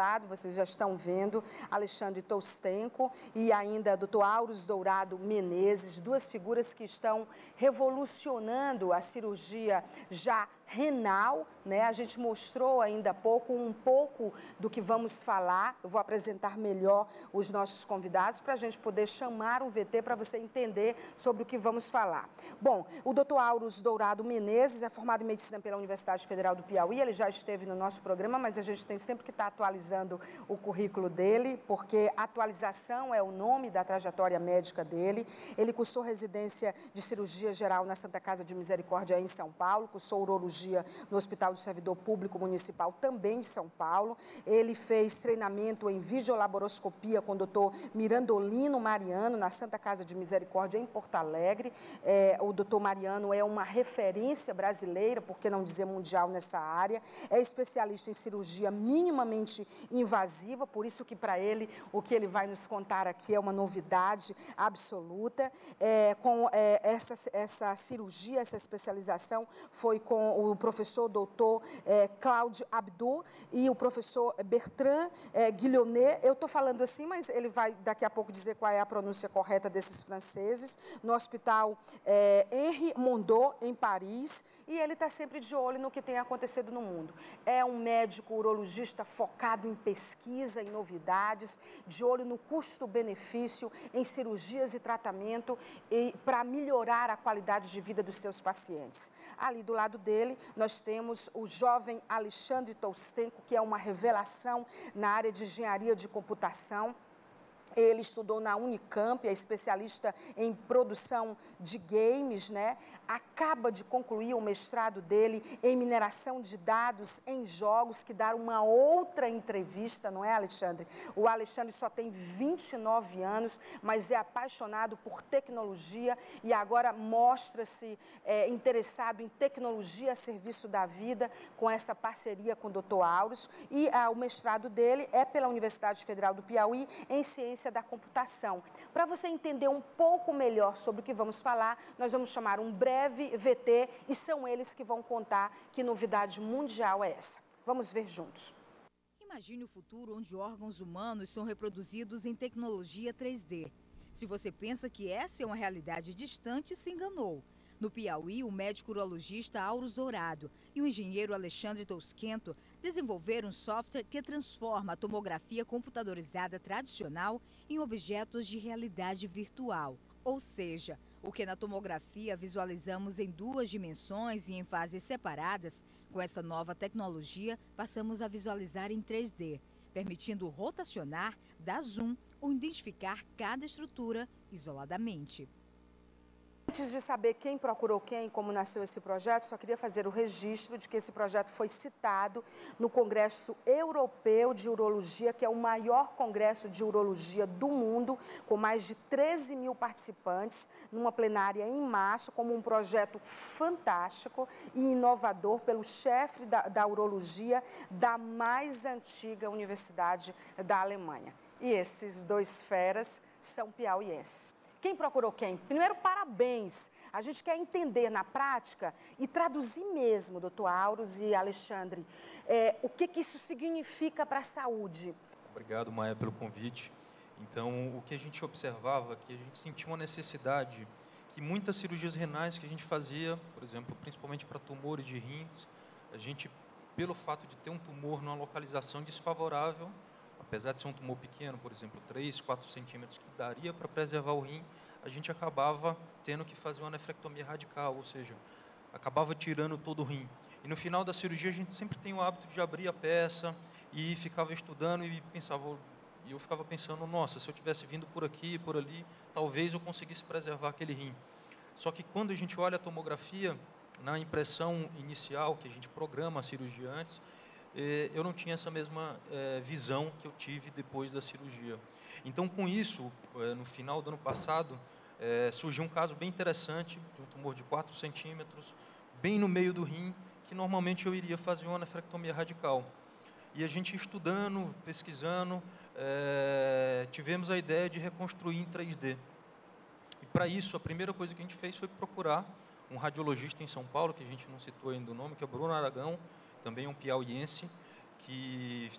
lado, vocês já estão vendo, Alexandre Toustenko e ainda Dr. Aures Dourado Menezes, duas figuras que estão revolucionando a cirurgia já renal, né? A gente mostrou ainda há pouco um pouco do que vamos falar. Eu vou apresentar melhor os nossos convidados para a gente poder chamar o VT para você entender sobre o que vamos falar. Bom, o Dr. Aures Dourado Menezes é formado em Medicina pela Universidade Federal do Piauí, ele já esteve no nosso programa, mas a gente tem sempre que estar atualizando o currículo dele, porque atualização é o nome da trajetória médica dele. Ele cursou residência de cirurgia geral na Santa Casa de Misericórdia em São Paulo, cursou urologia no Hospital do Servidor Público Municipal, também de São Paulo. Ele fez treinamento em videolaparoscopia com o Dr. Mirandolino Mariano, na Santa Casa de Misericórdia, em Porto Alegre. O Dr. Mariano é uma referência brasileira, por que não dizer mundial, nessa área. É especialista em cirurgia minimamente invasiva, por isso que para ele, o que ele vai nos contar aqui é uma novidade absoluta. Essa cirurgia, essa especialização foi com o professor doutor Cláudio Abdu e o professor Bertrand Guillonnet. Eu estou falando assim, mas ele vai daqui a pouco dizer qual é a pronúncia correta desses franceses, no Hospital Henri Mondot, em Paris, e ele está sempre de olho no que tem acontecido no mundo. É um médico urologista focado em pesquisa, em novidades, de olho no custo-benefício, em cirurgias e tratamento, para melhorar a qualidade de vida dos seus pacientes. Ali do lado dele, nós temos o jovem Alexandre Toustenko, que é uma revelação na área de engenharia de computação. Ele estudou na Unicamp, é especialista em produção de games, né? Acaba de concluir o mestrado dele em mineração de dados em jogos, que dá uma outra entrevista, não é, Alexandre? O Alexandre só tem 29 anos, mas é apaixonado por tecnologia e agora mostra-se interessado em tecnologia a serviço da vida, com essa parceria com o Dr. Aures. E o mestrado dele é pela Universidade Federal do Piauí, em ciência da computação. Para você entender um pouco melhor sobre o que vamos falar, nós vamos chamar um breve VT e são eles que vão contar que novidade mundial é essa. Vamos ver juntos. Imagine o futuro onde órgãos humanos são reproduzidos em tecnologia 3D. Se você pensa que essa é uma realidade distante, se enganou. No Piauí, o médico urologista Aures Dourado e o engenheiro Alexandre Toustenko desenvolveram um software que transforma a tomografia computadorizada tradicional em objetos de realidade virtual. Ou seja, o que na tomografia visualizamos em 2 dimensões e em fases separadas, com essa nova tecnologia passamos a visualizar em 3D, permitindo rotacionar, dar zoom ou identificar cada estrutura isoladamente. Antes de saber quem procurou quem, como nasceu esse projeto, só queria fazer o registro de que esse projeto foi citado no Congresso Europeu de Urologia, que é o maior congresso de urologia do mundo, com mais de 13 mil participantes, numa plenária em março, como um projeto fantástico e inovador pelo chefe da urologia da mais antiga universidade da Alemanha. E esses dois feras são piauienses. Quem procurou quem? Primeiro, parabéns. A gente quer entender na prática e traduzir mesmo, doutor Aures e Alexandre, o que isso significa para a saúde. Obrigado, Maia, pelo convite. Então, o que a gente observava, que a gente sentia uma necessidade, que muitas cirurgias renais que a gente fazia, por exemplo, principalmente para tumores de rins, a gente, pelo fato de ter um tumor numa localização desfavorável, apesar de ser um tumor pequeno, por exemplo, 3, 4 centímetros, que daria para preservar o rim, a gente acabava tendo que fazer uma nefrectomia radical, ou seja, acabava tirando todo o rim. E no final da cirurgia a gente sempre tem o hábito de abrir a peça e ficava estudando e eu ficava pensando, nossa, se eu tivesse vindo por aqui, por ali, talvez eu conseguisse preservar aquele rim. Só que quando a gente olha a tomografia, na impressão inicial, que a gente programa a cirurgia antes, eu não tinha essa mesma visão que eu tive depois da cirurgia. Então, com isso, no final do ano passado, surgiu um caso bem interessante, de um tumor de 4 centímetros, bem no meio do rim, que normalmente eu iria fazer uma nefrectomia radical. E a gente estudando, pesquisando, tivemos a ideia de reconstruir em 3D. E para isso, a primeira coisa que a gente fez foi procurar um radiologista em São Paulo, que a gente não citou ainda o nome, que é o Bruno Aragão, também um piauiense, que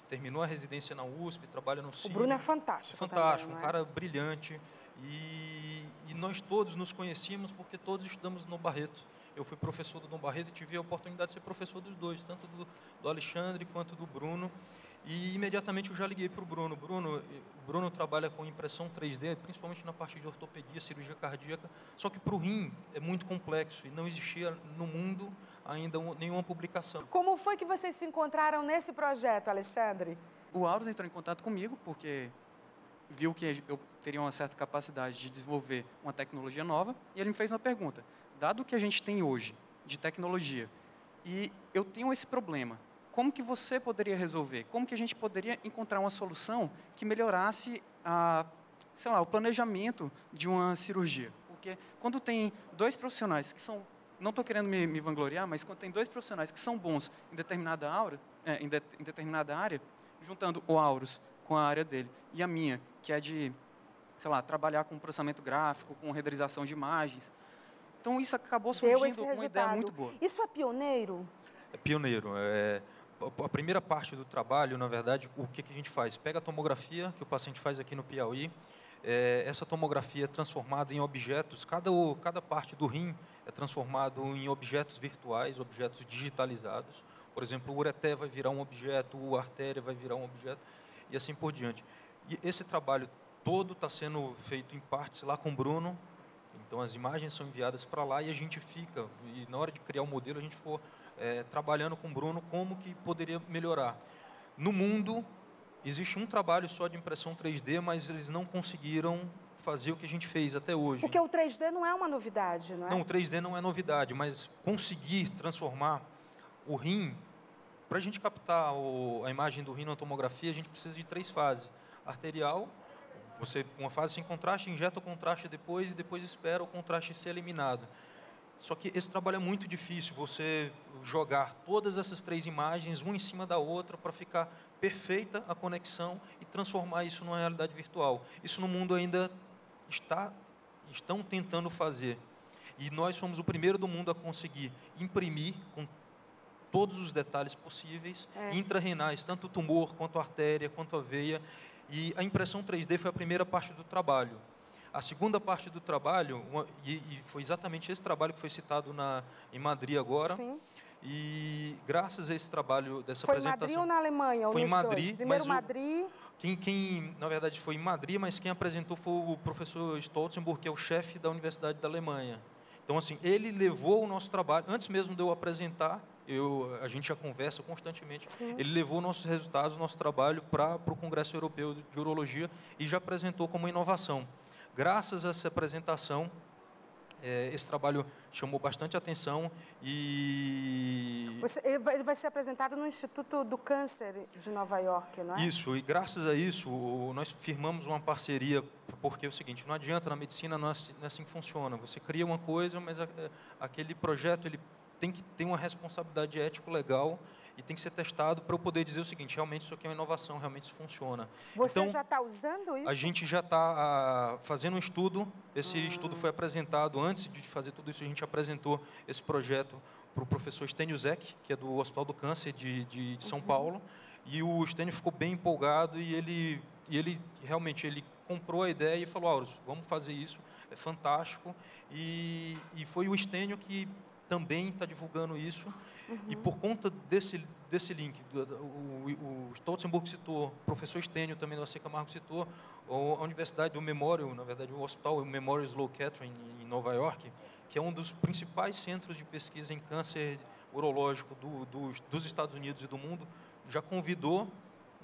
terminou a residência na USP, trabalha no CIB. O Bruno é fantástico. Fantástico, também, um cara brilhante. E nós todos nos conhecíamos porque todos estudamos no Dom Barreto. Eu fui professor do Dom Barreto e tive a oportunidade de ser professor dos dois, tanto do Alexandre quanto do Bruno. E imediatamente eu já liguei para o Bruno. O Bruno trabalha com impressão 3D, principalmente na parte de ortopedia, cirurgia cardíaca, só que para o rim é muito complexo e não existia no mundo ainda nenhuma publicação. Como foi que vocês se encontraram nesse projeto, Alexandre? O Aurus entrou em contato comigo porque viu que eu teria uma certa capacidade de desenvolver uma tecnologia nova e ele me fez uma pergunta. Dado o que a gente tem hoje de tecnologia e eu tenho esse problema, como que você poderia resolver? Como que a gente poderia encontrar uma solução que melhorasse o planejamento de uma cirurgia? Porque quando tem dois profissionais que são, não estou querendo me vangloriar, mas quando tem dois profissionais que são bons em determinada área, juntando o Aurus com a área dele e a minha, que é de, trabalhar com processamento gráfico, com renderização de imagens. Então, isso acabou surgindo uma ideia muito boa. Isso é pioneiro? É pioneiro. A primeira parte do trabalho, na verdade, o que a gente faz? Pega a tomografia que o paciente faz aqui no Piauí, essa tomografia é transformada em objetos, cada parte do rim é transformado em objetos virtuais, objetos digitalizados. Por exemplo, o ureter vai virar um objeto, a artéria vai virar um objeto, e assim por diante. E esse trabalho todo está sendo feito em partes lá com o Bruno. Então, as imagens são enviadas para lá e a gente fica, e na hora de criar o modelo, a gente ficou trabalhando com o Bruno como que poderia melhorar. No mundo, existe um trabalho só de impressão 3D, mas eles não conseguiram fazer o que a gente fez até hoje. Porque o 3D não é uma novidade, não é? Não, o 3D não é novidade, mas conseguir transformar o rim, para a gente captar a imagem do rim na tomografia, a gente precisa de 3 fases. Arterial, uma fase sem contraste, injeta o contraste depois e depois espera o contraste ser eliminado. Só que esse trabalho é muito difícil, você jogar todas essas 3 imagens, uma em cima da outra, para ficar perfeita a conexão e transformar isso numa realidade virtual. Isso no mundo ainda estão tentando fazer. E nós somos o primeiro do mundo a conseguir imprimir com todos os detalhes possíveis, intrarenais, tanto o tumor, quanto a artéria, quanto a veia. E a impressão 3D foi a primeira parte do trabalho. A segunda parte do trabalho, e foi exatamente esse trabalho que foi citado em Madrid agora. Sim. E graças a esse trabalho, dessa apresentação... Foi em Madrid ou na Alemanha? Foi em Madrid. Dois? Primeiro Madrid... Na verdade, foi em Madrid, mas quem apresentou foi o professor Stolzenburg, que é o chefe da Universidade da Alemanha. Então, assim, ele levou o nosso trabalho, antes mesmo de eu apresentar, a gente já conversa constantemente, Sim. Ele levou nossos resultados, nosso trabalho para o Congresso Europeu de Urologia e já apresentou como inovação. Graças a essa apresentação, esse trabalho chamou bastante atenção e... Ele vai ser apresentado no Instituto do Câncer de Nova York, não é? Isso, e graças a isso, nós firmamos uma parceria, porque é o seguinte, não adianta, na medicina não é assim que funciona. Você cria uma coisa, mas aquele projeto ele tem que ter uma responsabilidade ético-legal e tem que ser testado para eu poder dizer o seguinte, realmente isso aqui é uma inovação, realmente isso funciona. Você então, já está usando isso? A gente já está fazendo um estudo, esse estudo foi apresentado, antes de fazer tudo isso, a gente apresentou esse projeto para o professor Stênio Zec, que é do Hospital do Câncer de São Paulo, e o Stênio ficou bem empolgado e ele realmente comprou a ideia e falou, Aurus, vamos fazer isso, é fantástico, e foi o Stênio que também está divulgando isso. E por conta desse link, o Stolzenburg citou, o professor Stênio também do AC Camargo citou, a Universidade do Memorial, na verdade o hospital, o Memorial Sloan Kettering em Nova York, que é um dos principais centros de pesquisa em câncer urológico dos Estados Unidos e do mundo, já convidou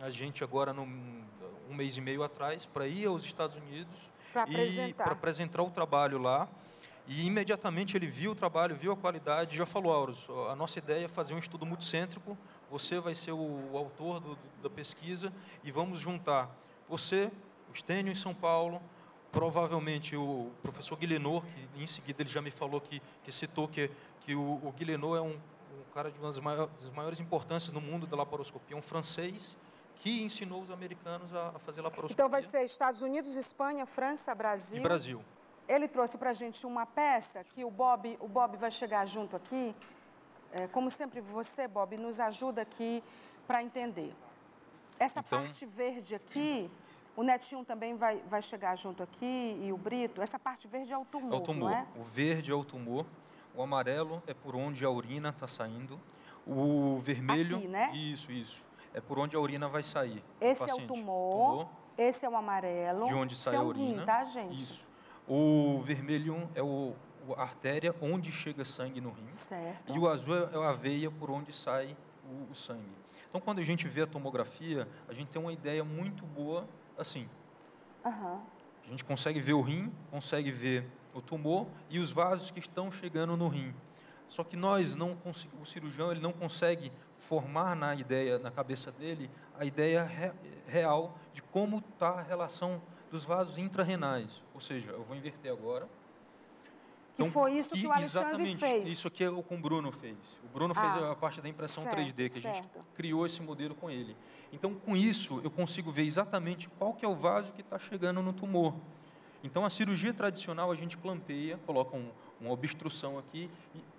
a gente agora, um mês e meio atrás, para ir aos Estados Unidos para apresentar o trabalho lá. E imediatamente ele viu o trabalho, viu a qualidade, já falou, Aurus, a nossa ideia é fazer um estudo multicêntrico, você vai ser o autor da pesquisa e vamos juntar você, o Stênio em São Paulo, provavelmente o professor Guilhenot, que em seguida ele já me falou que citou que o Guilhenot é um cara de uma das maiores importâncias no mundo da laparoscopia, um francês que ensinou os americanos a fazer laparoscopia. Então vai ser Estados Unidos, Espanha, França, Brasil. E Brasil. Ele trouxe para a gente uma peça que o Bob vai chegar junto aqui. Como sempre, você, Bob, nos ajuda aqui para entender. Essa parte verde aqui, o Netinho também vai chegar junto aqui, e o Brito. Essa parte verde é o tumor, É o tumor. não é? O verde é o tumor, o amarelo é por onde a urina está saindo, o vermelho... Aqui, né? Isso. É por onde a urina vai sair. Esse é o tumor, esse é o amarelo. De onde sai a urina. Rim, tá, gente? Isso. O vermelho é a artéria onde chega sangue no rim. Certo. E o azul é a veia por onde sai o sangue. Então, quando a gente vê a tomografia, a gente tem uma ideia muito boa assim. Uhum. A gente consegue ver o rim, consegue ver o tumor e os vasos que estão chegando no rim. Só que o cirurgião ele não consegue formar na cabeça dele a ideia real de como está a relação dos vasos intrarrenais. Ou seja, eu vou inverter agora. Que então, foi isso que o Alexandre fez. Isso aqui é o que o Bruno fez. O Bruno fez a parte da impressão 3D, que a gente criou esse modelo com ele. Então, com isso, eu consigo ver exatamente qual que é o vaso que está chegando no tumor. Então, a cirurgia tradicional, a gente clampeia, coloca uma obstrução aqui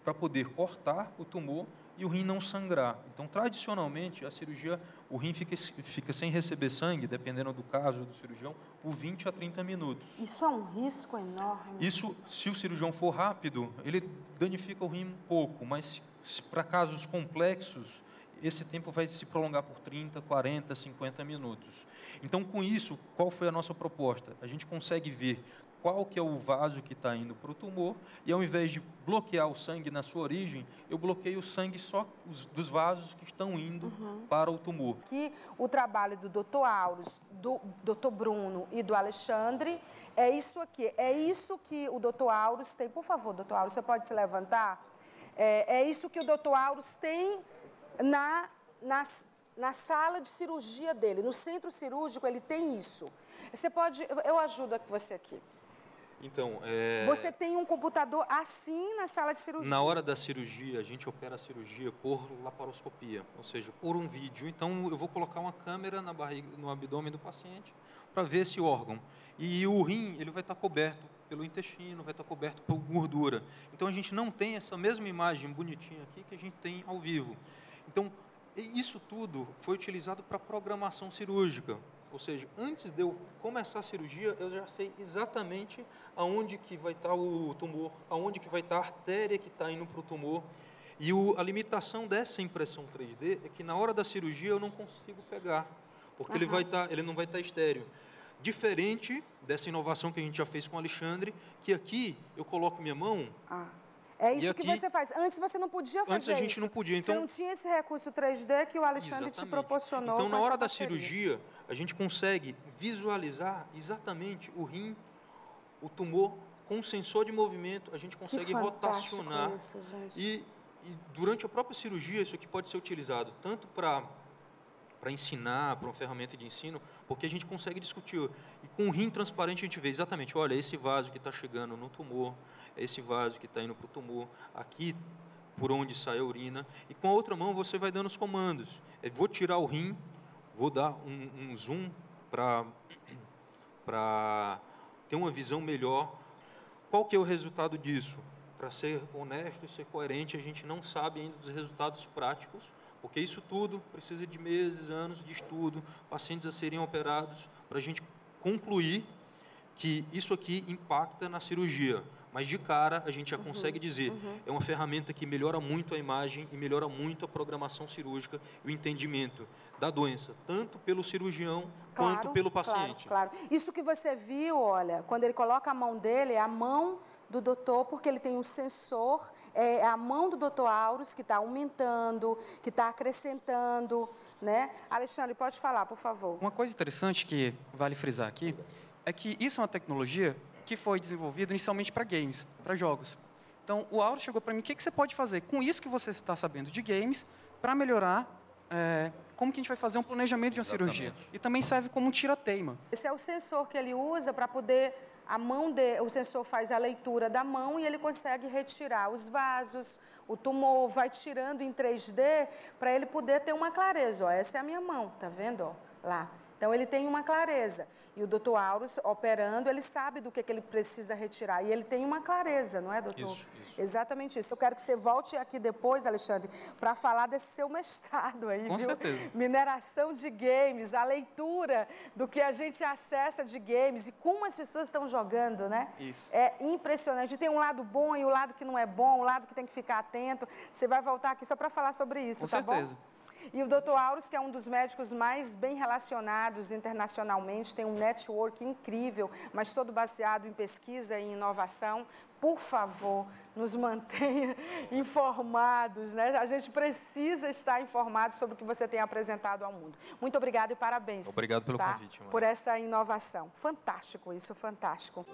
para poder cortar o tumor e o rim não sangrar. Então, tradicionalmente, a cirurgia, o rim fica sem receber sangue, dependendo do caso do cirurgião, por 20 a 30 minutos. Isso é um risco enorme. Isso, se o cirurgião for rápido, ele danifica o rim um pouco, mas para casos complexos, esse tempo vai se prolongar por 30, 40, 50 minutos. Então, com isso, qual foi a nossa proposta? A gente consegue ver qual que é o vaso que está indo para o tumor, e ao invés de bloquear o sangue na sua origem, eu bloqueio o sangue só dos vasos que estão indo para o tumor. Que o trabalho do Dr. Auros, do Dr. Bruno e do Alexandre é isso aqui. É isso que o Dr. Auros tem. Por favor, Dr. Auros, você pode se levantar? É isso que o Dr. Auros tem na sala de cirurgia dele. No centro cirúrgico, ele tem isso. Você pode... Eu ajudo você aqui. Então, Você tem um computador assim na sala de cirurgia? Na hora da cirurgia, a gente opera a cirurgia por laparoscopia, ou seja, por um vídeo. Então, eu vou colocar uma câmera na barriga, no abdômen do paciente para ver esse órgão. E o rim, ele vai estar coberto pelo intestino, vai estar coberto por gordura. Então, a gente não tem essa mesma imagem bonitinha aqui que a gente tem ao vivo. Então, isso tudo foi utilizado para programação cirúrgica. Ou seja, antes de eu começar a cirurgia, eu já sei exatamente aonde que vai estar o tumor, aonde que vai estar a artéria que está indo para o tumor. E a limitação dessa impressão 3D é que na hora da cirurgia eu não consigo pegar, porque ele não vai estar estéreo. Diferente dessa inovação que a gente já fez com o Alexandre, que aqui eu coloco minha mão... É isso aqui, que você faz. Antes você não podia fazer isso. Antes a gente não podia. Então, você não tinha esse recurso 3D que o Alexandre te proporcionou. Então, na hora da cirurgia, a gente consegue visualizar exatamente o rim, o tumor, com um sensor de movimento, a gente consegue rotacionar. Isso, gente. E durante a própria cirurgia, isso aqui pode ser utilizado tanto para ensinar, para uma ferramenta de ensino, porque a gente consegue discutir. E com o rim transparente a gente vê exatamente, olha, esse vaso que está chegando no tumor, esse vaso que está indo para o tumor, aqui por onde sai a urina, e com a outra mão você vai dando os comandos. Vou tirar o rim, vou dar um zoom para ter uma visão melhor. Qual que é o resultado disso? Para ser honesto e ser coerente, a gente não sabe ainda dos resultados práticos, porque isso tudo precisa de meses, anos de estudo, pacientes a serem operados, para a gente concluir que isso aqui impacta na cirurgia. Mas, de cara, a gente já consegue dizer, é uma ferramenta que melhora muito a imagem e melhora muito a programação cirúrgica e o entendimento da doença, tanto pelo cirurgião quanto pelo paciente. Claro. Isso que você viu, olha, quando ele coloca a mão dele, é a mão do doutor, porque ele tem um sensor, é a mão do doutor Auros que está aumentando, que está acrescentando, né? Alexandre, pode falar, por favor. Uma coisa interessante que vale frisar aqui é que isso é uma tecnologia que foi desenvolvida inicialmente para games, para jogos. Então, o Auros chegou para mim, o que você pode fazer com isso que você está sabendo de games para melhorar como que a gente vai fazer um planejamento de uma cirurgia. E também serve como um tira-teima. Esse é o sensor que ele usa para poder... o sensor faz a leitura da mão e ele consegue retirar os vasos, o tumor, vai tirando em 3D para ele poder ter uma clareza. Ó, essa é a minha mão, tá vendo? Ó, lá. Então, ele tem uma clareza. E o doutor Auros, operando, ele sabe do que ele precisa retirar. E ele tem uma clareza, não é, doutor? Isso. Exatamente isso. Eu quero que você volte aqui depois, Alexandre, para falar desse seu mestrado aí, Com viu? certeza. Mineração de games, a leitura do que a gente acessa de games e como as pessoas estão jogando, né? Isso. É impressionante. Tem um lado bom e o lado que não é bom, o lado que tem que ficar atento. Você vai voltar aqui só para falar sobre isso, Com tá certeza. bom? E o doutor Auros, que é um dos médicos mais bem relacionados internacionalmente, tem um network incrível, mas todo baseado em pesquisa e inovação. Por favor, nos mantenha informados, né? A gente precisa estar informado sobre o que você tem apresentado ao mundo. Muito obrigada e parabéns. Obrigado pelo convite, Maria. Por essa inovação. Fantástico isso, fantástico.